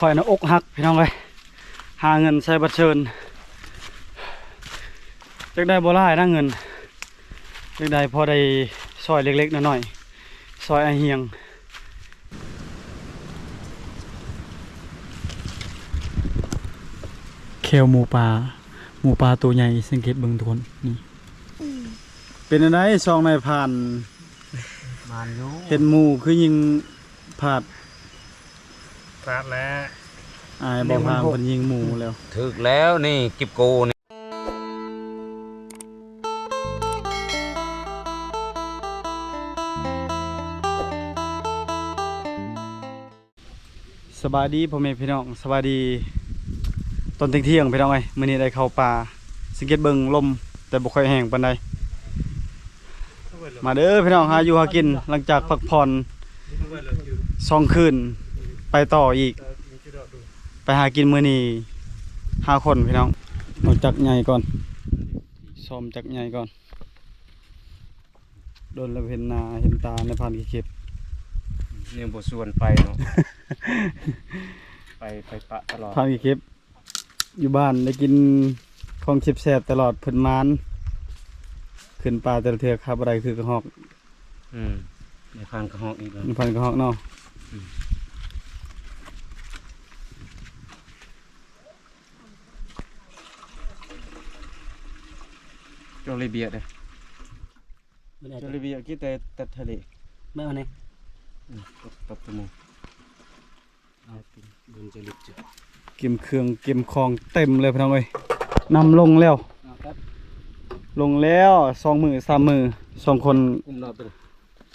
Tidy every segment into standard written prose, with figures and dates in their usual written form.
คอยนะอกหักพี่น้องเลยหาเงินใส่บัตรเชิญจักได้บ่หลายนะเงินจักได้พอได้ซอยเล็กๆน้อยๆซอยไอเฮียงแควหมูปลาตัวใหญ่สังเกตเบิ่งทุกคนนี่เป็นอะไรซองในผ่านเห็นหมูคือยิงผาด พลาดแล้ว อายบอกพามเป็นยิงหมูแล้ว ถึกแล้วนี่กิบกูนี่สบายดีพ่อแม่พี่น้องสบายดีตอนเที่ยงพี่น้องไอ้มื้อนี้ได้เข้าป่าสังเกตเบิ่งลมแต่บ่ค่อยแห้งปานใดมาเด้อพี่น้องหาอยู่หากินหลังจากพักผ่อน2 คืนไปต่ออีกไปหากินมื้อนี้5 คนพี่น้องเอาจักใหญ่ก่อนซ้อมจักใหญ่ก่อนโดนแล้วเห็นหน้าเห็นตาในพานขี้เข็บ นี่บ่ส่วนไปเนาะ ไปปะตลอด พานขี้เข็บอยู่บ้านได้กินของชิบแซ่บตลอดเพิ่นมานขึ้นป่าแต่ละเทือกครับอะไรคือกระหอก ในพันกระหอกอีกแล้ว มันพันกระหอกเนาะ โจลิเบียเด้ จริบีกิแต่ทะเลไม่เอาไหน ตบตะมู บุญจะลิบจุด เก็บเครื่องเก็บของเต็มเลยพี่น้องเอ้ยนำลงแล้วลงแล้ว2 มือ3 มือ2 คน อุ้มนอนไปเลย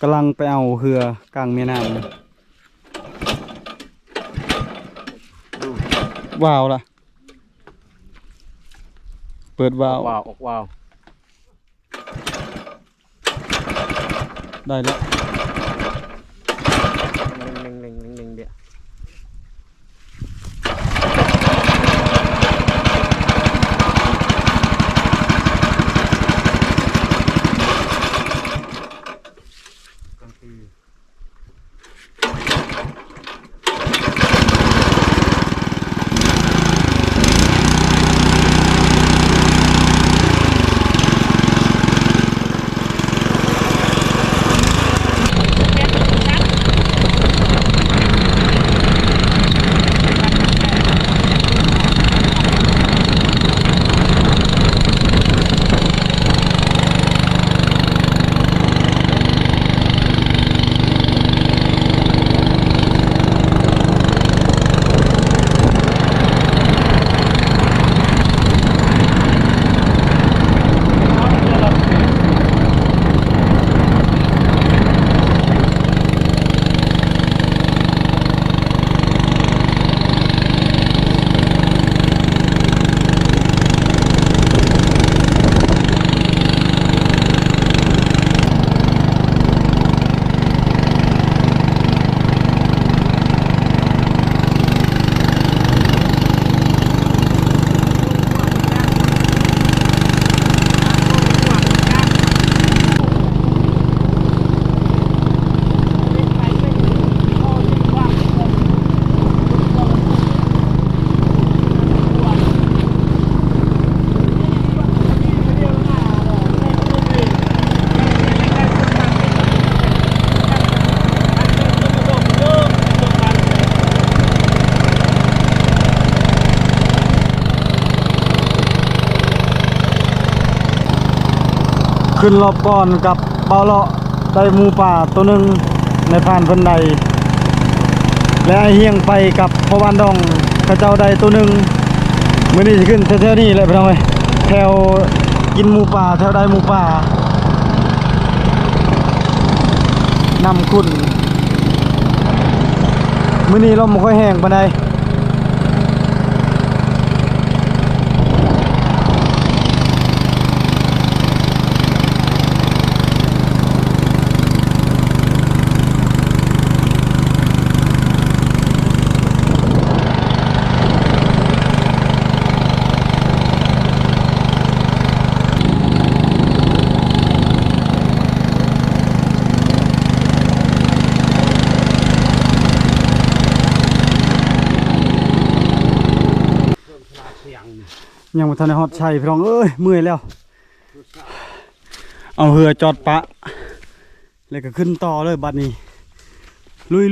กำลังไปเอาเรือกลางแม่น้ำว้าวล่ะเปิดว้าว ว้าวออกว้าว ได้แล้ว เล็งเดี๋ยวขึ้นรอบก่อนกับเบาเลาะได้หมูป่าตัวหนึ่งในผ่านเพิ่นใดและไอเฮียงไปกับพ่อบ้านดองกระเจ้าใดตัวหนึ่งมื้อนี้จะขึ้นแถวๆนี้เลยพี่น้องเอ้ยแถวกินหมูป่าแถวใดหมูป่านำคุณมื้อนี้ลมบ่ค่อยแห้งปานใด เ ยังบ่ทันได้ฮอดชัยพี่น้องเอ้ยเมื่อยแล้วเอาเหือจอดปะแล้วก็ขึ้นต่อเลยบัดนี้ลุย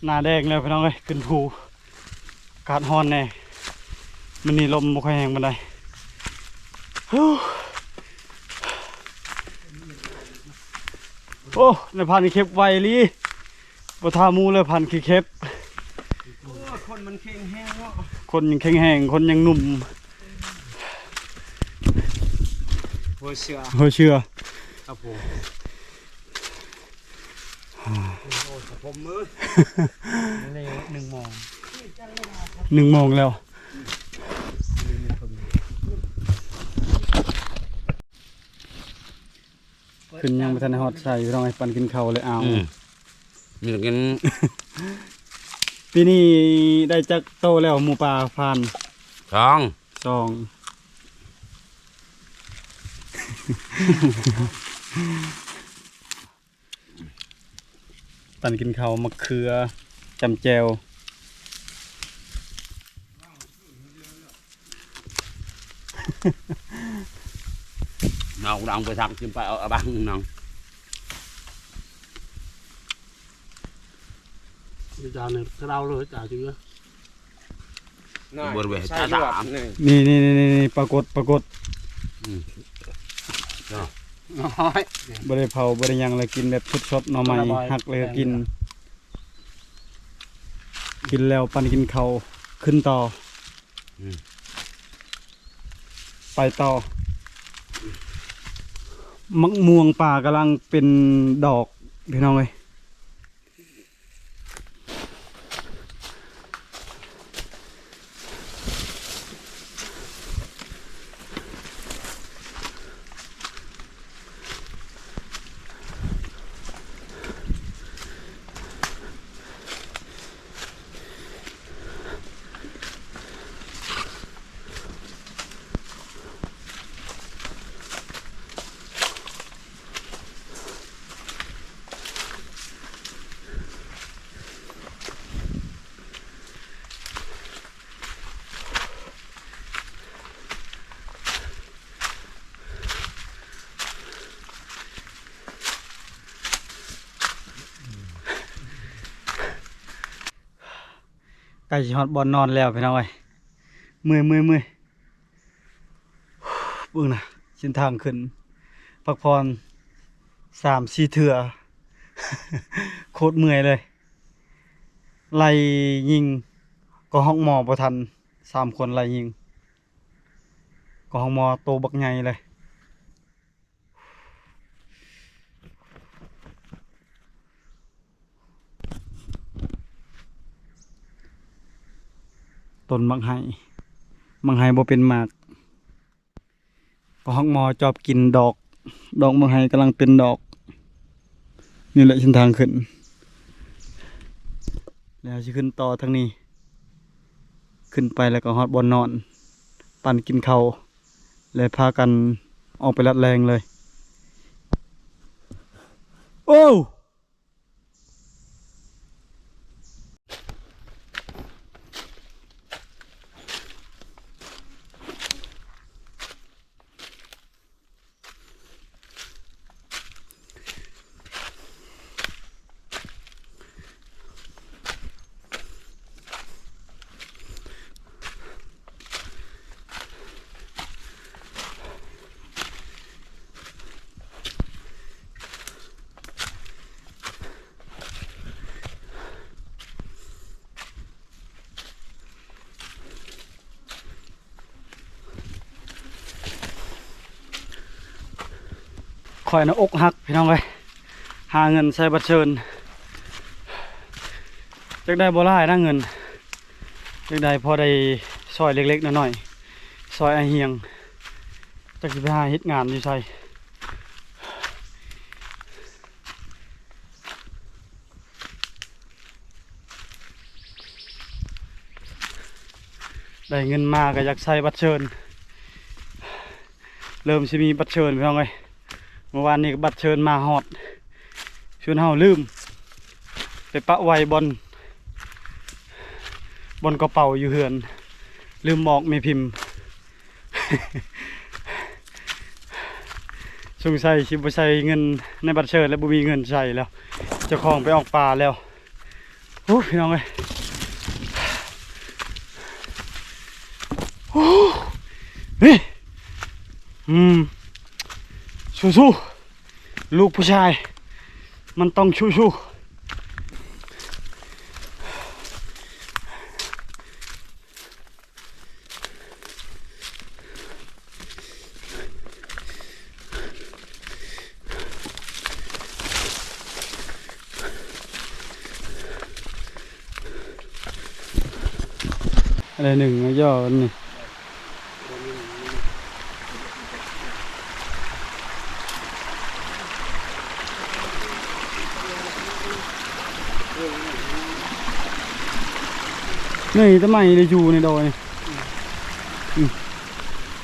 หน้าแดงแล้วพี่น้องเอ้ยขึ้นภูอากาศร้อนแน่มันนี่ลมบ่ค่อยแรงปานใดโอ้ในพันขี้เข็บไวลีบ่ทามูเลยพันขี้เข็บคนมันแข็งแห้งเนาะคนยังแข็งแห้งคนยังหนุ่มหัวเชื่อครับผมผมมือ1 โมง1 โมงแล้วขึ้นยังไม่ทันฮอดใส่ต้องให้ปันกินข้าวเลยเอามีกิน ปีนี้ได้จักโตแล้วหมูป่าพัน2ปันกินข้าวมะเขือจำแจวน้องดังไปทำจิ้มไปเอาบังน้องจานหนึ่งถ้าเราเลยจ่าจุ้ยบริเวณจ่า3นี่ปรากฏน้อยบริเผาบริยังเลยกินแบบสดๆหน่อไม้หักเลยกินแล้วปันกินข้าวขึ้นต่อไปต่อมะม่วงป่ากำลังเป็นดอกพี่น้องเลยใกล้จะฮอดบอลนอนแล้วพี่น้องเอ้ยเมื่อยเบิ่งนะเส้นทางขึ้นพักผ่อน3-4 เทื่อ โคตรเมื่อยเลยไล่ยิงก็ห้องหมอบ่ทัน3 คนไล่ยิงก็ห้องหมอโตบักใหญ่เลยต้นมังไห้บ่เป็นหมากก็ห้องหมอจอบกินดอกมังไห้กำลังเป็นดอกนี่แหละเส้นทางขึ้นแล้วสิขึ้นต่อทางนี้ขึ้นไปแล้วก็ฮอดบ่อนนอนปั่นกินข้าวแล้วพากันออกไปลัดแรงเลยโอ้ข่อยนะอกหักพี่น้องเลยหาเงินใช้บัตรเชิญจักได้บ่หลายนะเงินจักได้พอได้ซอยเล็กๆน้อยๆซอยอาเฮียงจักสิไปหาเฮ็ดงานอยู่ใส่ได้เงินมาก็อยากใช้บัตรเชิญเริ่มสิมีบัตรเชิญพี่น้องเลยเมื่อวานนี้บัตรเชิญมาฮอดชวนเฮาลืมไปปะไว้บอล บนกระเป๋าอยู่เฮือนลืมบอกไม่พิมพ์ สงสัยสิบ่ใส่เงินในบัตรเชิญแล้วบ่มีเงินใส่แล้วเจ้าของไปออกป่าแล้วโอ้พี่น้องเอ้ยโอ้เฮ้ยสู้ๆลูกผู้ชายมันต้องสู้ๆอะไรหนึ่งย่อนี่นี่ทำไมได้อยู่ในดอยนี่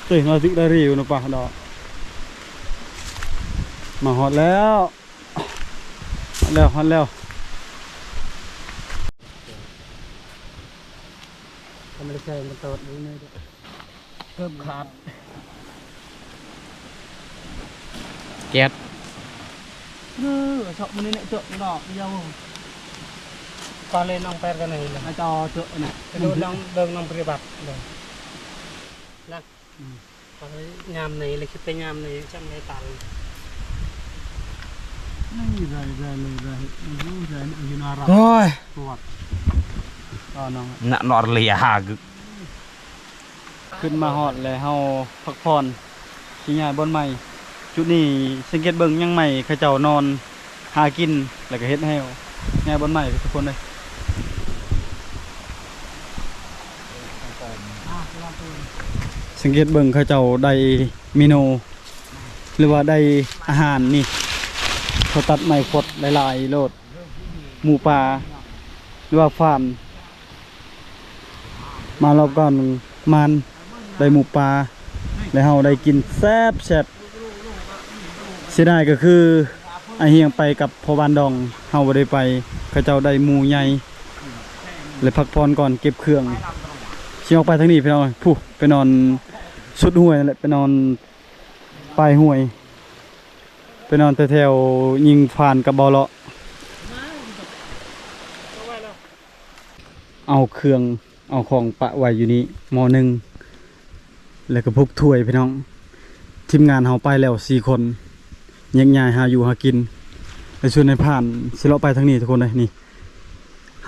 เฮ้ยมาถึงได้รีวนะป่ะดอกมาฮอดแล้วฮอดแล้ว ทำไมใช่มันตอดดูนี่เพิ่มขาด แก๊ส ชอบมันนี่เนี่ยเจาะดอกเดียวปลาเล่นน้องแปดกันเลยนะจอเจาะเนี่ยดูน้องเดินน้องปฏิบัติเลยนะตอนนี้งามในเลยคิดไปงามในจังในตังนี่ได้อยู่นารา โอ้ย ปวดก็น้อง น่ะนอนเลียหากึก ขึ้นมาฮอดแล้วเฮาพักผ่อนสิย้ายบนใหม่จุดนี้สังเกตเบิ่งยังใหม่เขาเจ้านอนหากินแล้วก็เฮ็ดให้ย้ายบนใหม่ทุกคนเลยสังเกตเบิ่งเขาเจ้าได้เมนูหรือว่าได้อาหารนี่เขาตัดไม้ฟดหลายๆโลดหมูป่าหรือว่าฟาร์มมารอบก่อนมันได้หมูปลาแล้วเฮาได้กินแซ่บเสียดายก็คือไอเฮียงไปกับพ่อบ้านดองเฮาบ่ได้ไปเขาเจ้าได้หมูใหญ่เลยพักผ่อนก่อนเก็บเครื่องสิออกไปทางนี้พี่น้องผู้ไปนอนสุดห้วยนั่นแหละไปนอนปลายห้วยไปนอนแถวๆยิงผ่านกับบ่อเลาะเอาเครื่องเอาของปะไว้อยู่นี่หม้อหนึ่งแล้วก็พกถ้วยพี่น้องทีมงานเฮาไปแล้ว4 คนแยกย้ายหาอยู่หากินแล้วชวนในผ่านสิเลาะไปทางนี้ทุกคนเลยนี่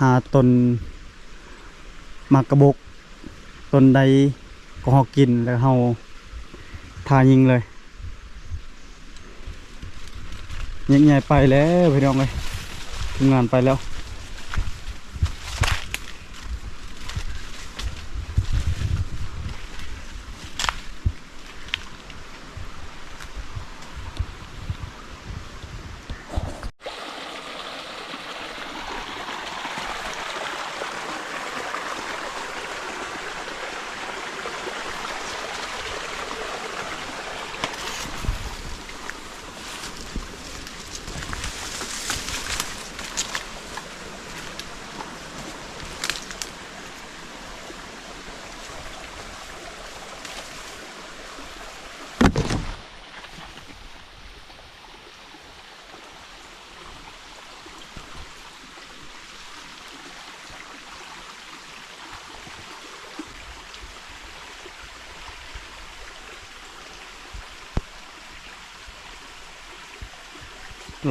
หาต้นหมากกระบกต้นใดก็หอกินแล้วเฮาทายิงเลยแยกย้ายไปแล้วพี่น้องเลยทีมงานไปแล้ว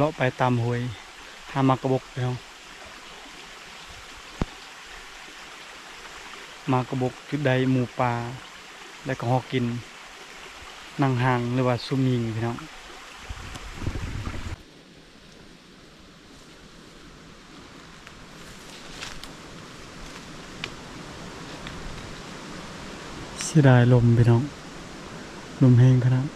เลาะไปตามห้วยหาหมากกระบกพี่น้องหมากกระบกจุดใดหมูปลาแล้วก็หอกินนั่งห่างหรือว่าซุ่มยิงพี่น้องเสียดายลมพี่น้องลมแห้งขนาด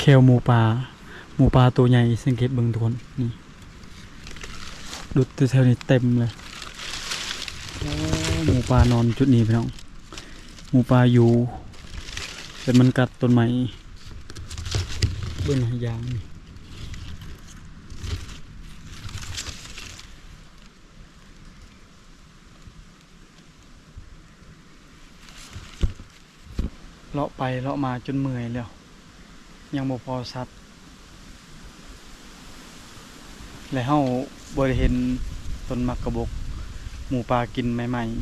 แควหมูปลาตัวใหญ่สังเกตเบิ่งทุกคนนี่ดุดแถวนี้เต็มเลยโอ้หมูปลานอนจุดนี้พี่น้อง หมูป่าอยู่แต่มันกัดต้นไม้เบิ่งยางนี่เลาะไปเลาะมาจนเมื่อยแล้วยังบ่พอสัตว์และเฮาบ่ได้เห็นต้นมักกะบกหมูป่ากินใหม่ๆ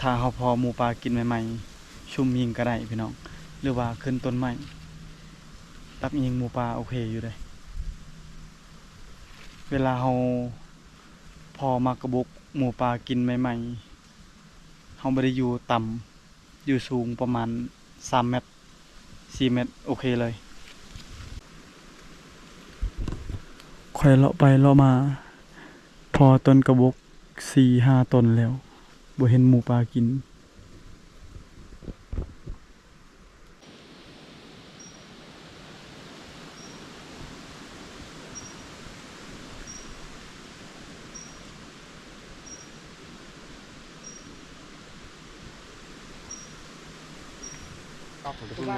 ถ้าเฮาพอหมูป่ากินใหม่ๆชุ่มยิงก็ได้พี่น้องหรือว่าขึ้นต้นไม้ตักยิงหมูป่าโอเคอยู่ได้เวลาเฮาพอมักกะบกหมูป่ากินใหม่ๆเฮาบ่ได้อยู่ต่ำอยู่สูงประมาณ3 เมตร 4 เมตรโอเคเลยค่อยเลาะไปเลาะมา พอต้นกระบก 4-5 ต้นแล้วบ่เห็นหมูป่ากิน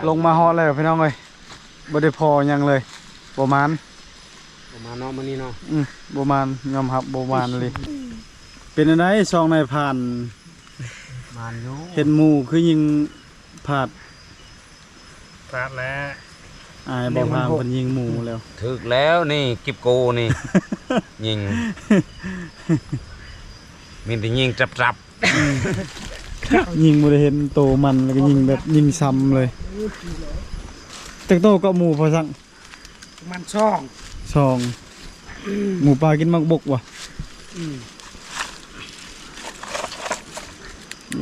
ลงมาฮอดแล้วพี่น้องเอ้ยบ่ได้พอหยังเลยประมาณ เนาะมันนี่เนาะ ประมาณยอมรับประมาณเลยเป็นอันใดซองในผ่าน มานอยู่ เห็นหมู่คือยิงผาด พลาดแล้ว อายบ่พางเพิ่นยิงหมู่แล้ว ถึกแล้วนี่กิบโกนี่ ยิงมีแต่ยิงจับ ยิงบ่ได้เห็นโตมันแล้วก็ยิงแบบยิงซ้ำเลยจักโตก็หมู่พอสั่ง มันช่อง ซองหมูป่ากินมักบกว่ะ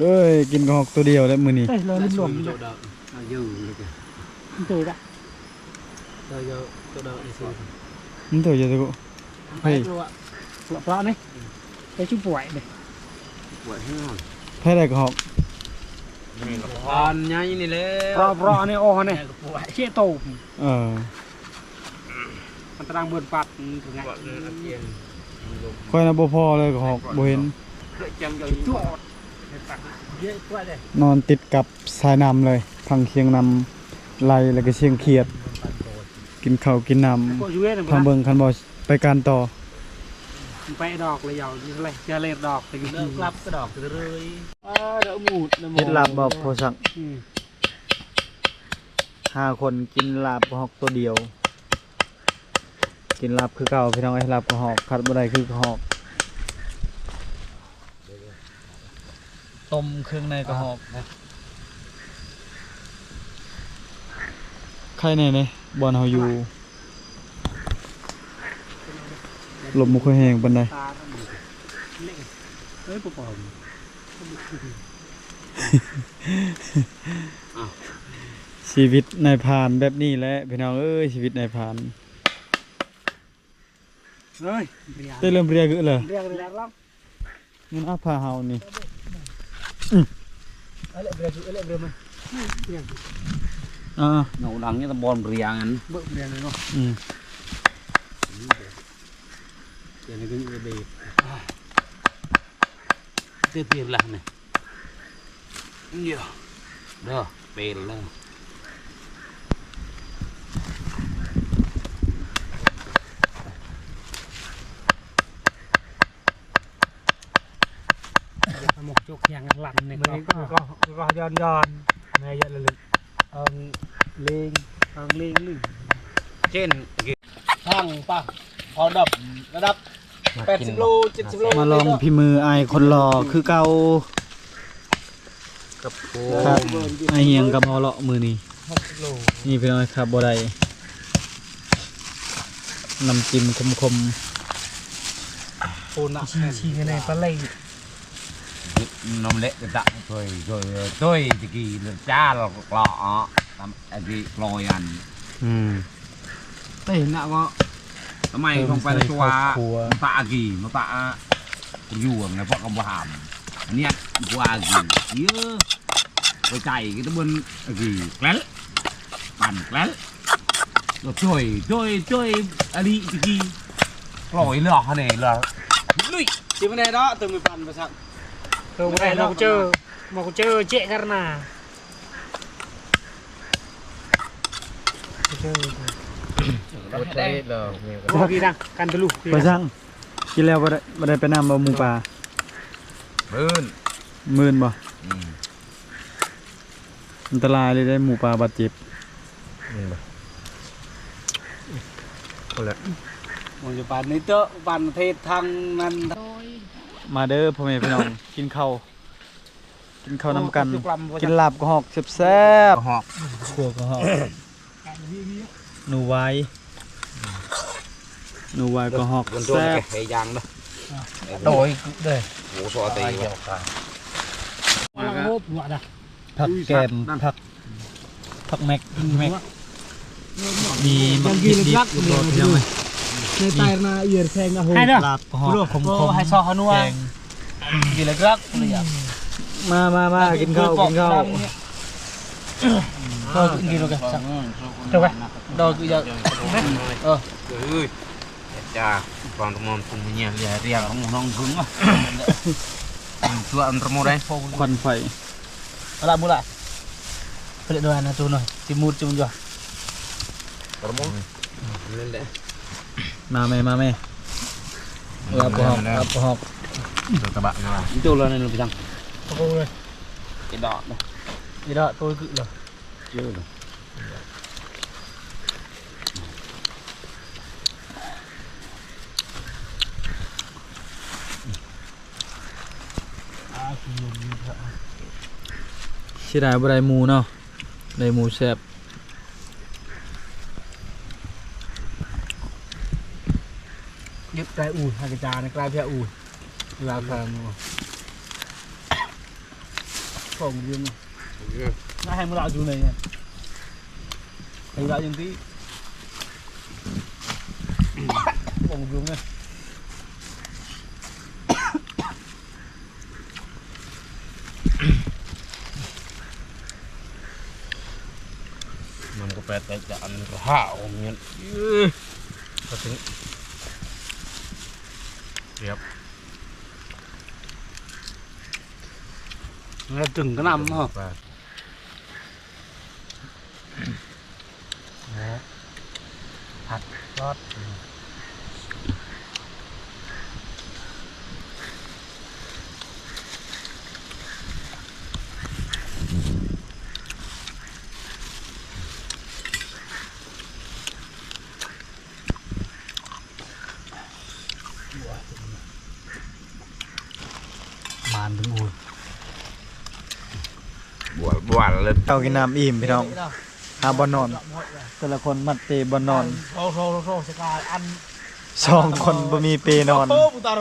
เอ้ยกินกระหอกตัวเดียวแล้วมื้อนี้ เฮ้ยเราหลวม ๆตัวเดิมยืนเลย ตัวละตัวเยอะตัวเดิมนี่สิ มันตัวใหญ่ตัวกู เฮ้ยตัวเพราะนี่ไปชุ่มป่วยเลย ปวดหัว แพ้ได้กระหอก นี่ก็พอนใหญ่นี่แหละ เพราะนี่โอ้เนี่ยป่วยเชี่ยโต เออ มันตารางเบือนปัดถึงไง ปวดเลยเอียง ค่อยน่ะบ่พอเลยกระหอกบ่เห็น จัง ตัวเยอะตัวเลย นอนติดกับสายน้ำเลยพังเคียงน้ำไหลแล้วก็เชียงเขียด กินข้าวกินน้ำ ก็อยู่เว้ย ทางเบิ่งคันบ่ไปการต่อ ไปดอกเลยยาวอะไรจะเล่ดอกแต่กินกลับก็ดอกเลยเดี๋ยวหมูด เฮ็ดลาบบ่พอสั่ง5 คนกินลาบกระหอกตัวเดียว กินลาบคือเก่าพี่น้องไอ้ลาบกระหอกคัดบ่ได้คือกระหอกต้มเครื่องในกระหอกใครแน่เนี่ยบอนเฮาอยู่ลมบ่ค่อยแห้งปานใด เฮ้ยปุ๊บ ชีวิตนายพรานแบบนี้แหละพี่น้องเอ้ยชีวิตนายพราน เฮ้ย ได้เริ่มเรียกคือเลย เรียกเลยรับ งั้นอาพาเฮานี่ อะไรเรียกอะไรเรียกมัน หนูดังนี่ตะบอนเรียงอัน เบิกเรียกเลยเนาะ เดี๋ยวนี้ก็จะดีเตี้ยๆละเนี่ยเดี๋ยวเด้อเป็นแล้ว หมกจุกอย่างหลังเนี่ยก็ย้อนแม่เยอะเลยเลงเลงลึง เช่น ช่างป่ะพอดับระดับ80 โล 70 โล มาลองพี่มืออายคนรอคือเก่า กับโ ครับไอเฮียงกับเฮาเลาะมือนี้ 60 โล นี่พี่น้องครับบ่ได้น้ำจิ้มคม ปูนอ่ะชี้กันในปลาไหล นมเละจะrồi rồi tôi thì kỳ cha là lọ làm gì lòi ăn แต่เห็นอ่ะว่า ทำไมkhông phải là chua tạ gì nó tạ ruộng này vợ không hàm nè qua gì nhớ rồi chạy cái tấm bên gì lén bàn lén rồi chơi đi thì kỳ lòi lọ này là lụi ที่ไม่ได้เนาะตึงมีปันประชันตึงไม่ได้เราเจอ mau cek karena mau bilang kan dulu ไปสั่งกินแล้วบ่ได้ไปนำบ่หมูป่า มื่น มื่นบ่อันตรายเลยได้หมูป่าบาดเจ็บ mau coba nih tuh pan thịt thằng nan มาเด้อพ่อแม่พี่น้อง กินข้าวนํกัน กินลาบกระหอกแซ่บ หอก ๆขัวกระหอกหนูไว้กระหอก คนตัว แซ่บ ไอ้ยางเด้อ đổi đây โอ้ซอตี malang hộp ngọt à ผักแกมผักแม็กมีมักดิบๆรสๆยังไง ในไตนาเอียดแทงนะโหลาบกระหอกคมๆให้ซอฮานัวกินเลยครับเลยอ่ะ มากินข้าว thôi cũng đi rồi kìa cho vậy rồi cứ giờ เอ้ยจ้าฟังตะมอนพุ่งเนี่ยเรียกน้องพึ่งอ่ะตัวอันตะมอนได้ ควันไฟ lại mua lại cái đồ này tôi rồi thì mua chung rồi ตะมอนนั่นแหละ มาแม่ลาบกระหอก ตัวกระบะนะ จูเลยนี่พี่จัง cô ơi ไอ้ดอก gì đó tôi cự rồi เยอะเลย เสียดายบ่ได้หมูเนาะได้หมูแซ่บ giúp cái ủi hai cái trà này cái phía ủi là phần phòng riêng nó hay mua đạo chú này nha hay đạo những tí phòng riêng này มันก็แปลแต่จะอันห้าวเนี่ยก็ถึงเรียบ nó từng cái năm hả ผัดรอด มานถึงอูด บัวเลย เอากินน้ำอิ่มพี่น้องหาบ่นอน แต่ละคนมัดเปบ่นอน rô sẽ cài ăn 2 คนบ่มีเปนอน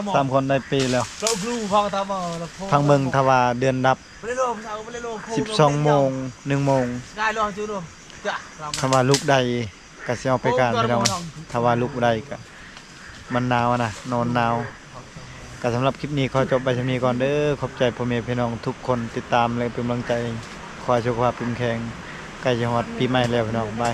3 คนได้เปแล้ว rô blue phong tao mà là พังเบิ่งทว่าเดือนดับ lên lô sao lên lô 12 โมง 1 โมง gai lô chưa luôn dạ คำว่าลูกใดก็สิเอาไปการพี่น้องถ้าว่าลูกใดก็มันหนาวนะนอนหนาวก็สำหรับคลิปนี้ขอจบไปเท่านี้ก่อนเด้อขอบใจพ่อแม่พี่น้องทุกคนติดตามและเป็นกำลังใจขอให้สุขภาพเข้มแข็งใกล้จะฮอดปีใหม่แล้วพี่น้องบาย